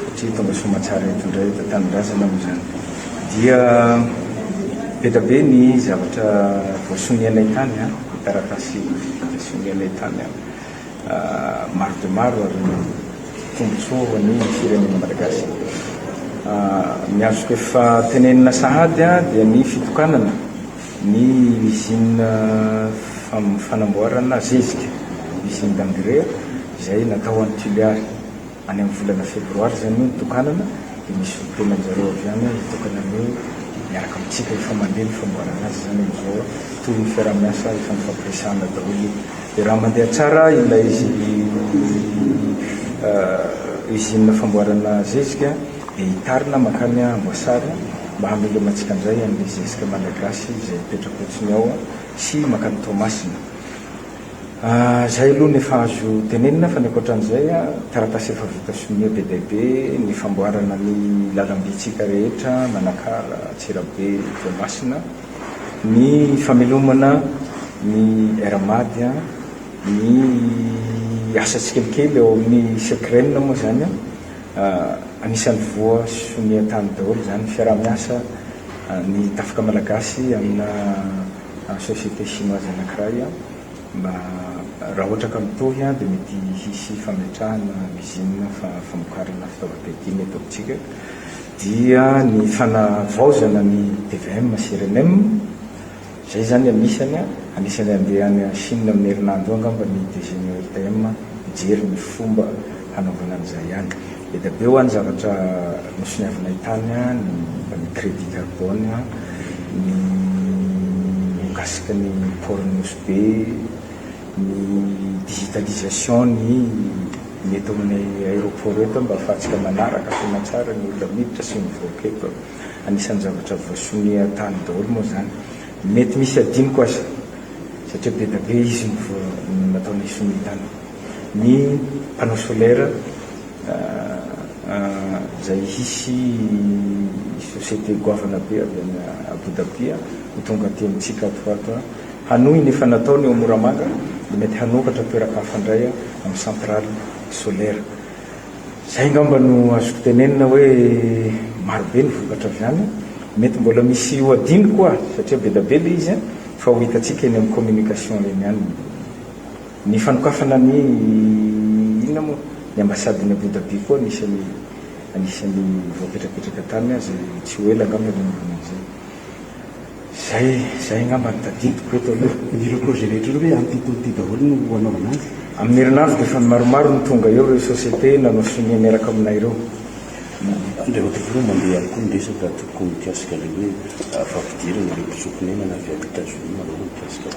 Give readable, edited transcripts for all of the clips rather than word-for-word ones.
satria tonga somatsara etondray tanindrazana am'izany dia betabe ny zavatra voasonianay tany taratasy voasonianay tany maro de maro ary tombontsoa ny firenena malagasy miazoko efa tenenina sahady dia ny fitokanana ny usine fanamboarana zezika usine d'engrais izay natao any Tuliary any amin'ny volana febroary zany nitokanana dia misy fotoananjareo avy any hitokanany miaraka amitsika efa mandeha ny famboarana azy zany am'izao toy ny fiaramiasa efa nifampiresana daholo dia raha mandeha tsara ilay usine famboarana zezika dia hitarina makany Amboasary mba hameloma-tsika an'izay an'ilay zezika malagasy izay petrapotsiny ao sy makany Toamasina. Zay aloha ny efa azo tenenina fa ny ankoatran'izay taratasy efa vita sonia be dia be ny famboarana ny lalam-bitsika rehetra Manakara, Tsirabe, Toamasina, ny famelomana ny Ermady ny asa tsikelikely eo amin'ny Sekrenina moa zany anisan'ny voa sonia tany daholo zany fiaramiasa ny tafika malagasy amina société chinoise anankiray mba raha ohatra ka mitohy dia mety hisy fametrahana usine famokarana fitaovam-piadia mety amintsika dia ny fanavaozana ny TVM CRNM zay zany anisany andeha any Chine amin'ny herinandro angamba ny DG ny RTM mijery ny fomba hanaovana an'izay ihany dia be ho any zavatra nosoniavinay tany ny crédit carbone ny mikasika ny pornos be ny digitalisation ny mety amin'ny aéroport eto mba ahafahantsika manaraka tena tsara ny olona miditra sy mivoaka eto anisan'ny zavatra voasonia tany daholo moa zany mety misy adiniko aza satria be da be izy nataona isonia tany ny panneau solaire zay hisy société goavana be avy any Abu Dhabi ho tonga aty amintsika atoato hanohy nefa natao ny Moramanga dia mety hanokatra toeraka hafandray amin'ny centrale solaire zay ngamba no azoko tenenina hoe marobe ny vokatra avy any mety mbola misy ho adiny koa satria be da be le izy fa ho hitatsika eny amin'ny communication eny any ny fanokafana ny inona moa ny ambasadiny Abu Dhabi koa anisany voapetrapetraka tany zay tsy ho ela ngamba zay ngamba ny tadidiko eto aloha ireo projet rehetra hoe ampitoty daholo no hanaovana azy amin'ny herinandro dia efa maromaro ny tonga eo reo société nanao sonia miaraka aminay ireo andray ohatry mandeha koa miresaka tokony mikasika le hoe fampidirana le mpisokonena na avy any États-Unis manao mikasika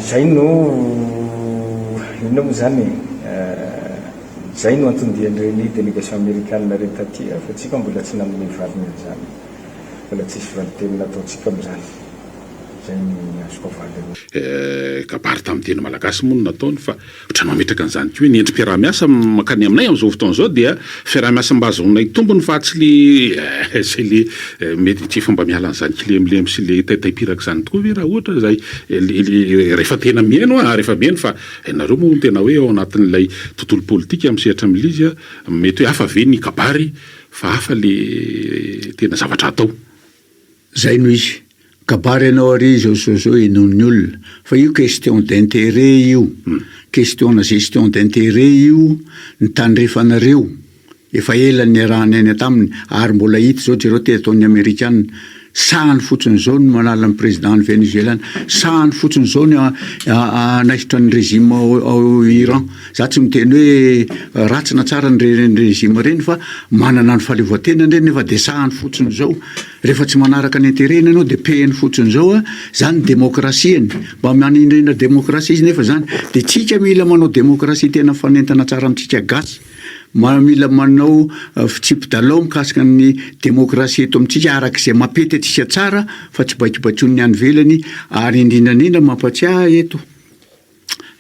zay no inona moa zany zay no antondian'ireny délégation américaine reny taty fa tsika mbola tsy namin'ny valiny zany mbola tsisy valiteny nataotsika amin'izany zay ny azoko avaly kabary tamin'ny teny malagasy moa no nataony fa ohatrany mametraka an'izany ko hoe ny endrim-piaramiasa makany aminay amin'izao fotoana zao dia fiaramiasa mba azonay tombony fa tsy le zay le mety tsy efa mba miala an'izany kilemilemy sy le taitaipiraka zany tokoa ve raha ohatra zay rehefa tena miaino rehefa miaino fa nareo moa tena hoe ao anatin'ilay tontolo politika amin'ny sehatra amin'ilay izy mety hoe hafa ve ny kabary fa hafa le tena zavatra atao zay no izy kabary ianao ary zao enon'ny olona fa io question d'intérêt io question na gestion d'intérêt io ny tandrefanareo efa ela ny arahany any taminy ary mbola hita zao jereo te ataon'ny Amerikanina sahany fotsiny zao no manala ny président ny Venezuelana sahany fotsiny zao ny naisitra ny régime ao Iran za tsy miteny hoe ratsina tsara ny régime reny fa manana ny fahaleovan-tena reny nefa dia sahany fotsiny zao rehefa tsy manaraka ny intérêt ianao dia pehany fotsiny zao zany démocratie mba manindrina démocratie izy nefa zany dia tsika mila manao démocratie tena fanentana tsara amintsika gasy mila manao fitsipy-dalao mikasika ny démocratie eto amintsika arak'izay mapety atsika tsara fa tsy baikibaikon'ny any velany ary indrindrandrindra mampatsiahy eto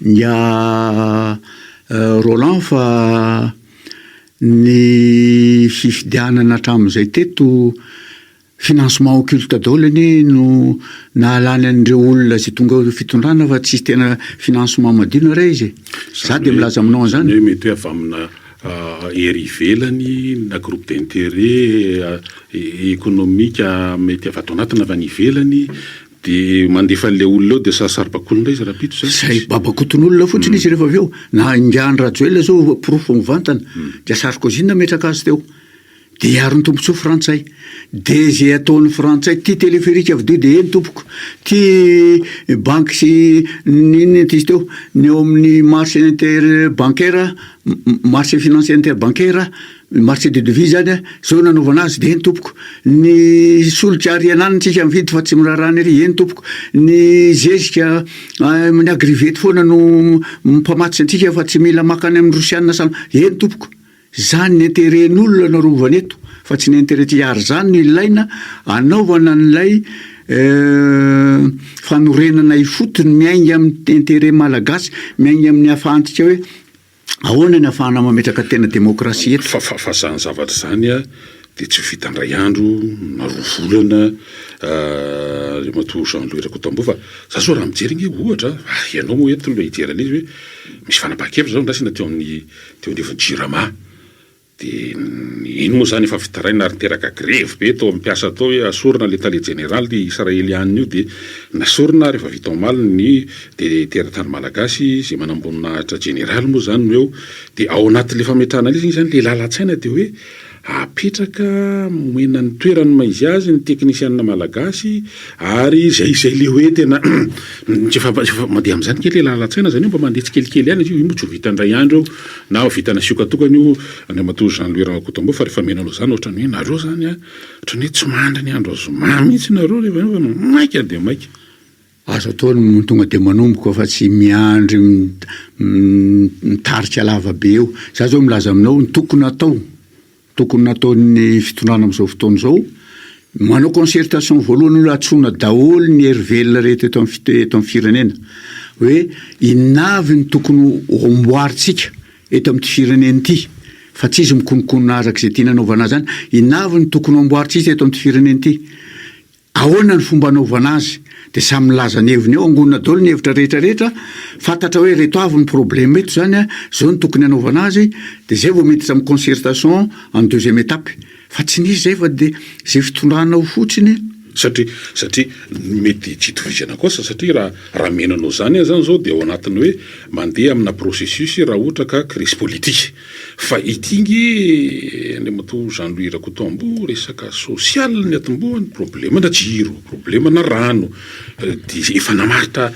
nya Roland fa ny fifidianana hatramin'izay teto financement occulte daholo no nahalany an'ireo olona zay tonga fitondrana fa tsy tena financement madina ray izy za dia milaza aminao an'izany mety hoe avy amina ery ivelany na groupe d'intérêt économique mety avy ato anatiny avy any ivelany de mandefa an'le olona eo de sasarobakolondray izy rapito zay babakoton'olona fotsiny izy rehefa avy eo na ingiany rajoela zao profo mivantana de sarkozy nametraka azy teo de hiaro ny tombontsoa frantsay de zay ataon'ny frantsay ty téléphérique avy deo de eny tompoko ty banque sy ninona izy teo ny eo amin'ny marché interbancaire marché financier interbancaire marché de devise zany zao nanaovana azy de eny tompoko ny solika ariananitsika mividy fa tsy mirarany ery eny tompoko ny zezika ny agrivety foana no mpamatitsy antsika fa tsy mila makany amin'ny rosianina samy eny tompoko zany ny interen'olona narovana eto fa tsy ny interety ary zany ny ilaina anaovana n'ilay fanorenana ifotony miainga amin'ny intérêt malagasy miainga amin'ny ahafahantsika hoe ahoana ny ahafahana mametraka tena demokrasia eto fa zany zavatra zany de tsy vitandray andro na roa volana matoa Jean-Louis Rakotombo fa za so raha mijery nge ohatra ianao moa eto lo hijerana izy hoe misy fanapakevitra zao ndasina teo amin'ny Jirama de ino moa zany efa fitaraina ary teraka grève be tao ampiasa tao hoe asorina l'état général israelianina io de nasorina rehefa vita omaly ny de teratany malagasy zay manambonina général moa zany no eo de ao anatin'le fametrahana izy zany le lalatsaina de hoe apetraka moena ny toerany maizy azy ny teknisianina malagasy ary zay le hoe tena efa mandeha am'izany kely lalatsaina zany io mba mandeha tsikelikely any izy io moa tsy ho vitandray andro na ho vitana siokatokany io any matoa Jean-Louis Rakotombo fa rehefa menanao zany ohatra ny hoe nareo zany ohatra ny hoe tsy mandry ny andro azo mamitsy nareo rehefa maika de maika azo ataony tonga de manomboka fa tsy miandry mitarika lava be eo za zao milaza aminao ny tokony nataon'ny fitondrana am'izao fotoana zao manao concertation voalohany olo atsona daholo ny hery rehetra eto amin'ny firenena hoe inavy ny tokony omboaritsika eto amin'ity firenena ity fa tsy izy mikonokonina araka izay tiana anaovana zany inavy ny tokony omboaritsika eto amin'ity firenena ity ahoana ny fomba anaovana azy de samy milaza ny heviny eo angonina daholo ny hevitra rehetrarehetra fantatra hoe reto avy ny problème eto zany zao ny tokony anaovana azy de zay vao miditra amin'ny concertation en deuxième étape fa tsy nisy zay fa de zay fitondranao fotsiny satria mety tsy itovizana kosa satria raha menanao zany zany zao de ao anatiny hoe mandeha amina processus raha ohatra ka crise politique fa itingy ny matoa Jean-Louis Rakotombo resaka social ny atomboany problema na jiro problema na rano de efa namaritra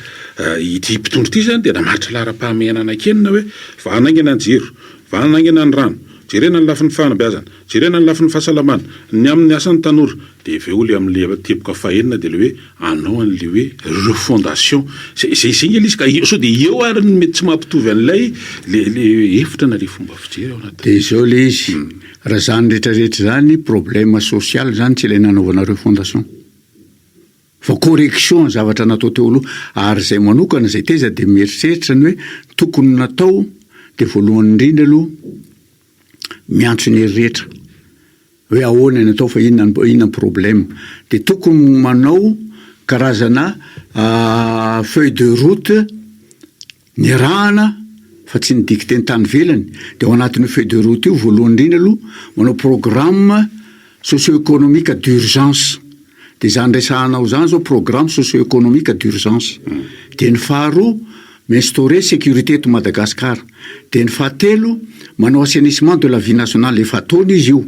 ity mpitondro ity zany de namaritra lara-pahamenana kenina hoe vanaingana ny jiro vanaingana ny rano jerena ny lafin'ny fanabeazana jerena ny lafin'ny fahasalamana ny amin'ny asan'ny tanora de ve ole amin'le teboka fahenina de le hoe anao an'le hoe refondation zay igny izy ka so de eo ary mety tsy mampitovy an'ilay le hevitra na le fomba fijery ao anaty de zao le izy raha zany rehetrarehetra zany problème social zany tsy ilay nanaovana refondation fa correction zavatra natao teo aloha ary zay manokana zay teza de mieritreritra ny hoe tokony natao de voalohany indrindra aloha miantso ny hery rehetra hoe ahoana ny atao fa inona problème de tokony manao karazana feuille de route ny rahana fa tsy ny dicté ny tany velany de ao anatin'ny feuille de route io voalohany indrindra aloha manao programme socio-économique d'urgence de zany resahanao zany zao programme socio-économique d'urgence de ny faharoa m'instaurer sécurité eto Madagasikara de ny fahatelo manao assainissement de la vie nationale efa ataony izy io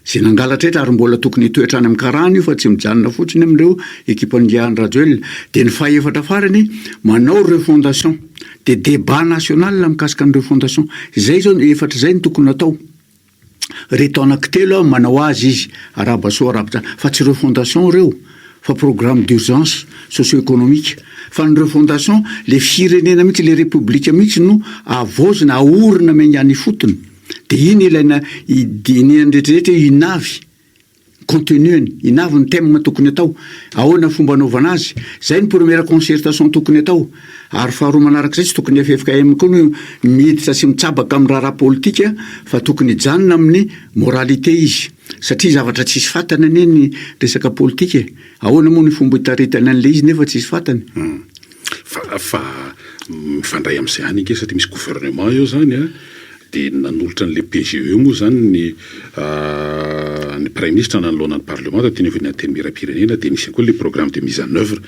zay nangalatra etra ary mbola tokony hitoetrany amin'ny karana io fa tsy mijanona fotsiny amin'ireo équipe-ngiahany rajoelona de ny fahaefatra farany manao refondation de débat national mikasika ny refondation zay zao efatra zay ny tokony natao reto anankitelo manao azy izy arabaso arabatra fa tsy refondation reo fa programme d'urgence socio-économique fa ny refondation le firenena mihitsy le république mihitsy no avozina aorina megnany fotony de iny ilaina idiniany rehetrarehetra inavy continueny inavy ny thème tokony atao ahoana fomba anaovana azy zay ny première concertation tokony atao ary faharoa manaraka zay tsy tokony efefika koa no miditra sy mitsabaka amin'ny raharaha politika fa tokony janona amin'ny moralité izy satria zavatra tsisy fatana ny resaka politika ahoana moa ny fomba hitaritana an'le izy nefa tsisy fatany fa mifandray am'izay any ike satria misy gouvernement eo zany dia nanolotra n'le PGE moa zany ny prime ministre nanoloana ny parlement taty ny teny miram-pirenena dia nisy koa le programme de mise en œuvre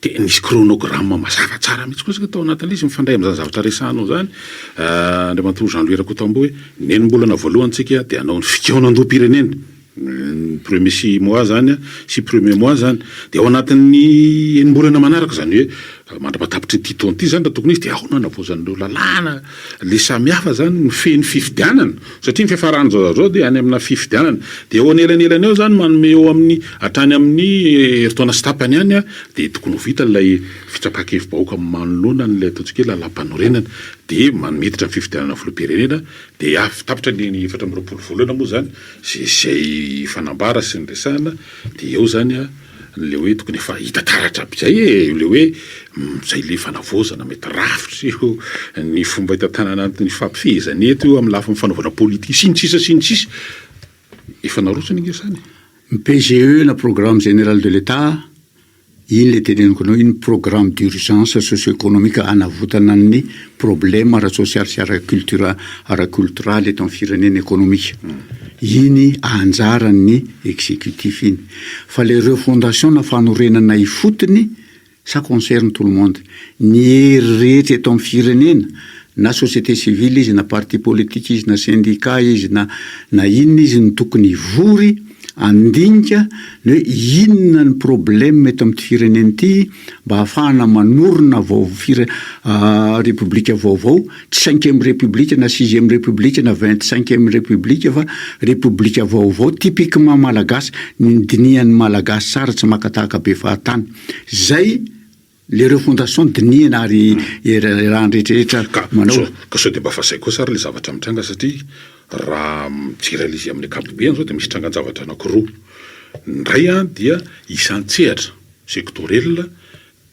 dia nisy chronogramme mazava tsara mihitsy koa saka tao anatin'le izy mifandray amin'izany zavatra resanao zany andriamanitoro Jean Louis Rakotombo hoe nenimbolana voalohany tsika dia anao ny fikaonandoam-pirenena premier 6 mois zany sy premier mois zany dia ao anatin'ny enimbolana manaraka zany hoe mandrapatapitry ty taona ty zany raha tokony izy dia ao nanavozan'ireo lalàna le samihafa zany ny feny fifidianana satria ny fiafarany zao dia any amina fifidianana dia eo anelanelany eo zany manome eo amin'ny hatrany amin'ny eritaona sy tapany any dia tokony ho vita ilay fitsapakevim-bahoaka manoloana n'ilay ataontsika hoe lalam-panorenana dia manomiditra ny fifidianana filoham-pirenena dia tapitra ny 4 volana moa zany zay fanambara sy ny resahana dia eo zany le hoe tokony efa hita taratra aby zay le hoe zay le fanavozana mety rafitra io ny fomba hitantanana ny fampifehezana eto io amin'ny lafiny fanaovana politika sy ny sisa efa narotsony ingesany PGE na programme général de l'État iny le teneniko anao iny programme d'urgence socio-économique anavotana ny problème ara-social sy ara-culturale eto amin'ny firenena économique iny anjaran'ny exécutif iny fa les refondation na fanorenana ifotony ça concerne tout le monde ny hery rehetra eto amin'ny firenena na société civile izy na parti politique izy na syndicat izy na inona izy ny tokony vory andinika ny hoe inona ny problème eto amin'ny firenena ity mba hahafahana manorina république vaovao tsy 5e république na 6e république na 25e république fa république vaovao typiquement malagasy ny dinian'ny malagasy tsara tsy makatahaka be fahatany zay le refondation diniana ary raha rehetrarehetra manao ka sao dia mba fasay koa sara le zavatra mitranga satria raha mijiralizy amin'ny akapobeany zao dia misy trangan-javatra anankiroa ndray dia isan-tsehatra sectoriel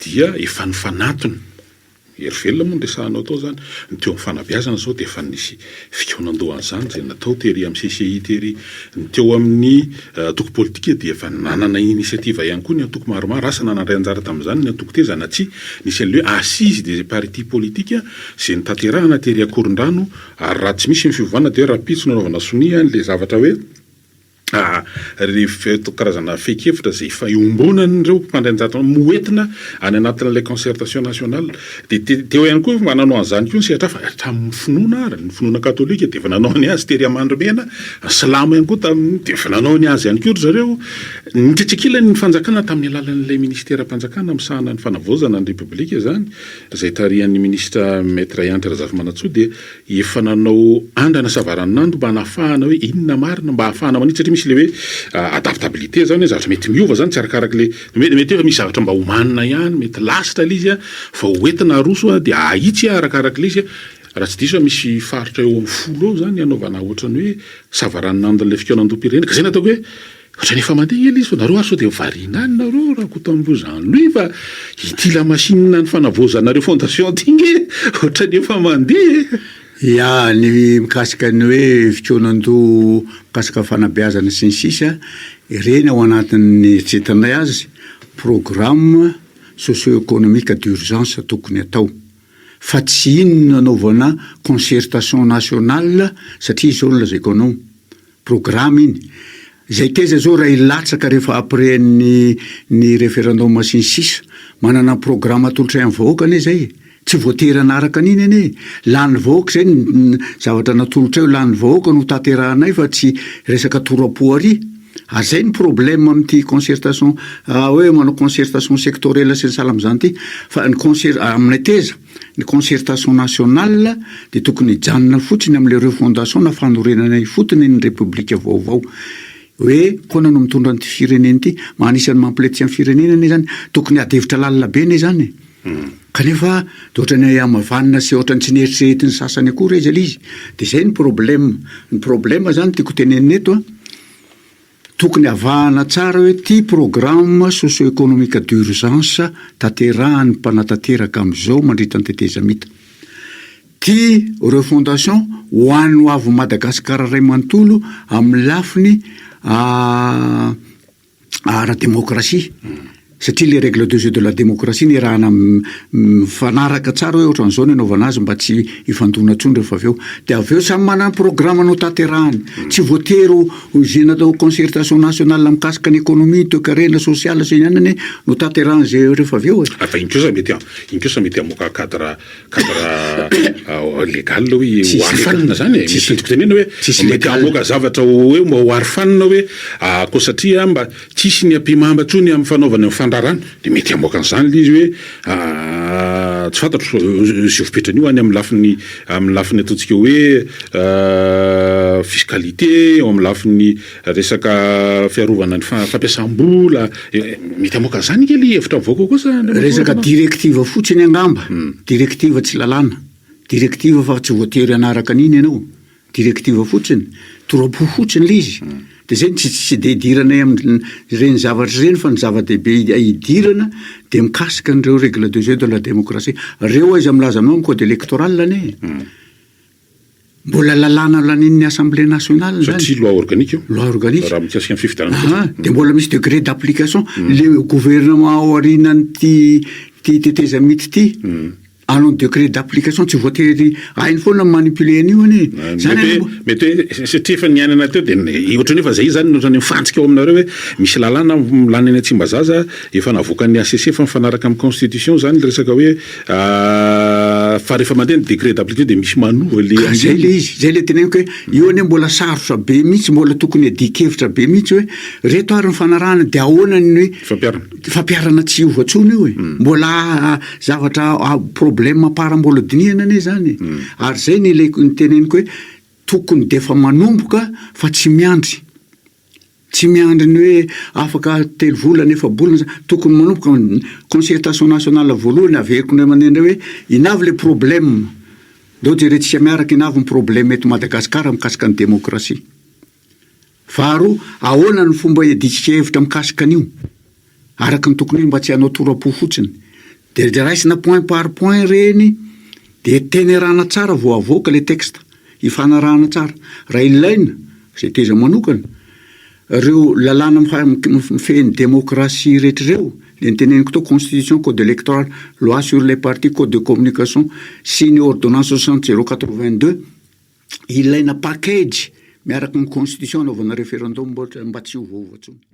dia efa nifanatony hery velona moa nresahanao tao zany ny teo amin'ny fanabeazana zao dia efa nisy fikaonandohany zany zay natao tery amin'ny CCI tery ny teo amin'ny toko politika dia efa nanana initiative ihany koa ny antoko maromaro asa nanandray anjara tamin'izany ny antoko tezana tsy nisy an'le hoe assise des partis politique zay nitaterahana tery akoron-drano ary raha tsy misy ny fivovana dia rapitso nanaovana sonia le zavatra hoe karazana fekevitra zay efa iombonan'ireo mpandray-njatona moentina any anatin'ilay concertation nationale dia teo ihany koa mananao an'izany koa ny sehatra fa tamin'ny finoana ary ny finoana katolika dia efa nanao ny azy tery amandromena salamo ihany koa tamin'ny dia efa nanao ny azy ihany koa ry zareo nitretsekilany ny fanjakana tamin'ny alalan'ilay ministera-panjakana misahana ny fanavozana ny repoblika zany zay tarihan'ny ministra maître Yantra Razafy-Manantsoa dia efa nanao andrana savaran'ando mba hanafahana hoe inona marina mba hahafahana manitsy satria misy le hoe adaptabilité zany hoe zavatra mety miova zany tsy arakarak' le mety efa misy zavatra mba homanina ihany mety lasitra le izy fa hoentina aroso dia ahitsy arakarak' le izy raha tsy diso misy faritra eo amin'ny 10 eo zany anaovana ohatrany hoe savaran'ando le fikaonandoam-pirenena ka zay natao hoe ohatrany efa mandeha ela izy fa nareo aso dia varina any nareo raha Rakotombo Jean Louis fa ity la machine ny fanavozanareo fondation tingy ohatrany efa mandeha ya ny mikasika ny hoe fikaonandoha mikasika fanabeazana sy ny sisa ireny ao anatin'ny eritreretanay azy programme socio-économique d'urgence tokony atao fa tsy inona nanaovana concertation nationale satria izao no lazaiko anao programme iny zay teza zao raha ilatsaka rehefa après ny référendum sy ny sisa manana programme atolotray amin'ny vahoaka ane zay tsy voatery anaraka an'iny ane lany vahoaka zay ny zavatra natolotra eo lany vahoaka no taterahanay fa tsy resaka torapoary ary zay ny problème amin'ity concertation hoe manao concertation sectorielle sy ny sahala amin'izany ty fa ny aminay teza ny concertation nationale dia tokony hijanona fotsiny amin'le refondation na fanorenana fotony ny république vaovao hoe koana no mitondra n'ity firenena ity manisany mampilety amin'ny firenena ane zany tokony adevitra lalina be ane zany kanefa dia ohatrany amavanina sy ohatrany tsy nieritreretiny sasany akory izy izy dia zay ny problème zany tiako tenenina eto tokony avahana tsara hoe ty programme socio-économique d'urgence taterahan'ny mpanatanteraka amin'izao mandritra ny tetezamita ty refondation ho an'ny ho avy Madagasikara ray manontolo amin'ny lafiny ara-démocratie satria le règle de jeu de la démocratie ny rahana fanaraka tsara hoe ohatran'izao ny anaovana azy mba tsy hifandona ntsony rehefa avy eo dia avy eo samy manana programme anao tanterahany tsy voatery zay natao concertation nationale mikasika ny économie toe-karena sociale zay ihany no tanterahany zay rehefa avy eo fa inkosa mety amoaka cadre légal hoe hoarifanina zany mitoko tenena hoe mety amoaka zavatra hoe mba hoarifanina hoe ko satria mba tsisy ny ampimamba tsony amin'ny fanaovana fandrarana de mety amoaka an'izany le izy hoe tsy fantatro zivopetrany io any amin'ny lafiny ataontsika hoe fiscalité eo amin'ny lafiny resaka fiarovana ny fampiasam-bola mety amoaka an'izany kely hevitra mivoaka kosa resaka directive fotsiny angamba directive tsy lalàna directive fa tsy voatery anaraka an'iny ianao directive fotsiny torapo fotsiny le izy de zay tsy de idirana amin'ireny zavatra ireny fa ny zava-dehibe idirana de mikasika an'ireo règle de jeu de la démocratie reo izy milaza aminao amin'ny code électoral ane mbola lalàna lanin'ny assemblée nationale satria loi organique loi organique raha mikasika amin'ny fifidianana de mbola misy degré d'application le gouvernement aorianany ty teteza mity ty anao degré d'application tsy voatery hainy foana manipuler an'io anie zany mety hoe satria efa niainana teo de ohatrany efa zay zany ohatrany mifantsika eo aminareo hoe misy lalàna lany any Tsimbazaza efa navoakan'ny ACC fa mifanaraka amin'ny constitution zany le resaka hoe fa rehefa mandeha ny degré d'application de misy manova le zay le izy zay le teneniko hoe io anie mbola sarotra be mihitsy mbola tokony adikevitra be mihitsy hoe reto ary ny fanarahana de ahoana ny fampiarana tsy ovatsony io hoe mbola zavatra problème parambola dinihana ane zany ary zay ny teneniko hoe tokony defa manomboka fa tsy miandry ny hoe afaka telo volana efa bolana tokony manomboka concertation nationale voalohany averiko ny manendra hoe inavy le problème dao jerentsika miaraka inavy ny problème eto Madagasikara mikasika ny démocratie faharoa ahoana ny fomba iaditsika hevitra mikasika an'io araka ny tokony mba tsy hanao torapo fotsiny de raisina point par point reny de tenerana tsara vo avoaka le texte ifanarahana tsara raha ilaina zay teza manokana reo lalàna mifehy démocratie rehetrareo le niteneniko tao constitution code électoral loi sur les partis code de communication sy ny ordonnance 60/082 ilaina package miaraka ny constitution anaovana référendum mba tsy hovaova tsony